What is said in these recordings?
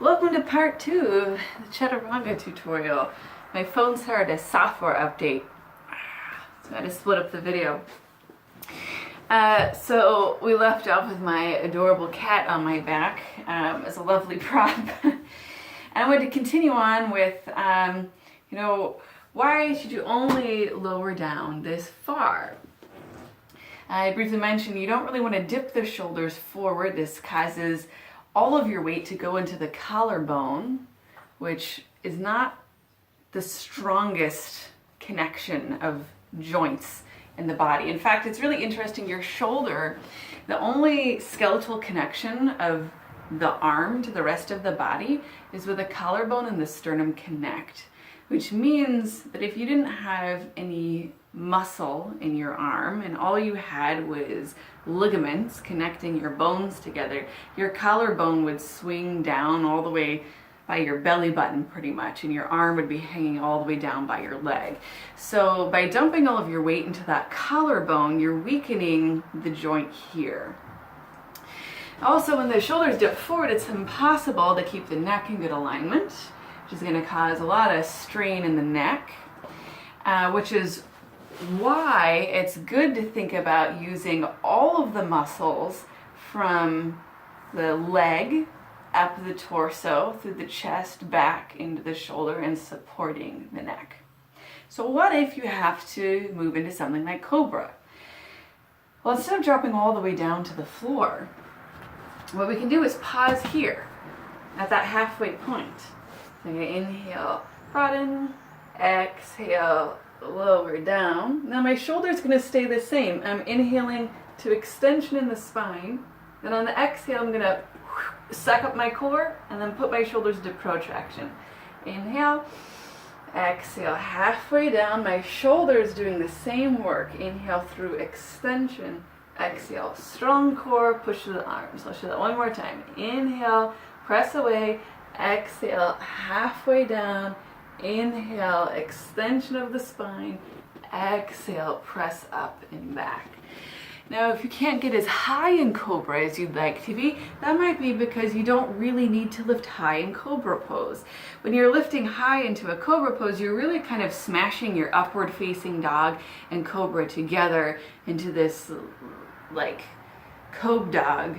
Welcome to part 2 of the Chaturanga tutorial. My phone started a software update, so I had to split up the video. So we left off with my adorable cat on my back as a lovely prop. And I wanted to continue on with, why should you only lower down this far? I briefly mentioned you don't really want to dip the shoulders forward. This causes all of your weight to go into the collarbone, which is not the strongest connection of joints in the body. In fact, it's really interesting. Your shoulder, the only skeletal connection of the arm to the rest of the body is where the collarbone and the sternum connect, which means that if you didn't have any muscle in your arm and all you had was ligaments connecting your bones together, your collarbone would swing down all the way by your belly button pretty much, and your arm would be hanging all the way down by your leg. So by dumping all of your weight into that collarbone, you're weakening the joint here. Also, when the shoulders dip forward, it's impossible to keep the neck in good alignment, which is going to cause a lot of strain in the neck, which is why it's good to think about using all of the muscles from the leg up the torso, through the chest, back into the shoulder, and supporting the neck. So what if you have to move into something like cobra? Well, instead of dropping all the way down to the floor, what we can do is pause here at that halfway point. So I'm going to inhale, broaden, exhale, lower down. Now my shoulder's going to stay the same. I'm inhaling to extension in the spine. Then on the exhale, I'm going to suck up my core and then put my shoulders to protraction. Inhale, exhale, halfway down. My shoulders doing the same work. Inhale through extension, exhale, strong core, push to the arms. Let's do that one more time. Inhale, press away, exhale, halfway down. Inhale, extension of the spine. Exhale, press up and back. Now, if you can't get as high in cobra as you'd like to be, that might be because you don't really need to lift high in cobra pose. When you're lifting high into a cobra pose, you're really kind of smashing your upward facing dog and cobra together into this like cobra dog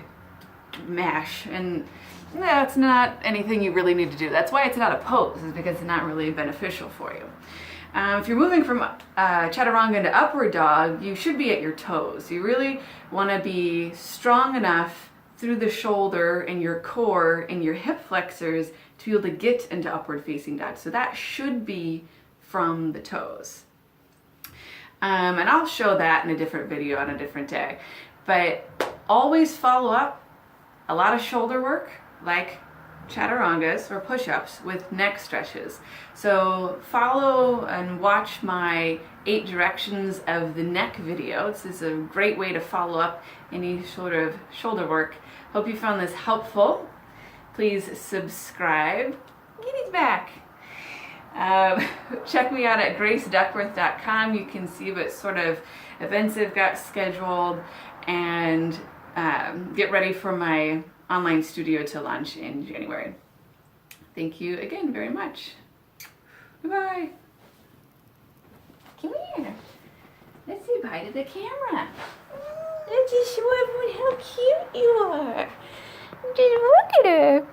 mash, and that's not anything you really need to do. That's why it's not a pose, is because it's not really beneficial for you. If you're moving from Chaturanga into upward dog, you should be at your toes. You really want to be strong enough through the shoulder and your core and your hip flexors to be able to get into upward facing dog. So that should be from the toes. And I'll show that in a different video on a different day. But always follow up a lot of shoulder work, like chaturangas or push-ups, with neck stretches. So follow and watch my 8 directions of the neck video. This is a great way to follow up any sort of shoulder work. Hope you found this helpful. Please subscribe. Kitty's back. Check me out at graceduckworth.com. You can see what sort of events I've got scheduled, and get ready for my online studio to launch in January. Thank you again very much. Bye-bye. Come here. Let's say bye to the camera. Let's just show everyone how cute you are. Just look at her.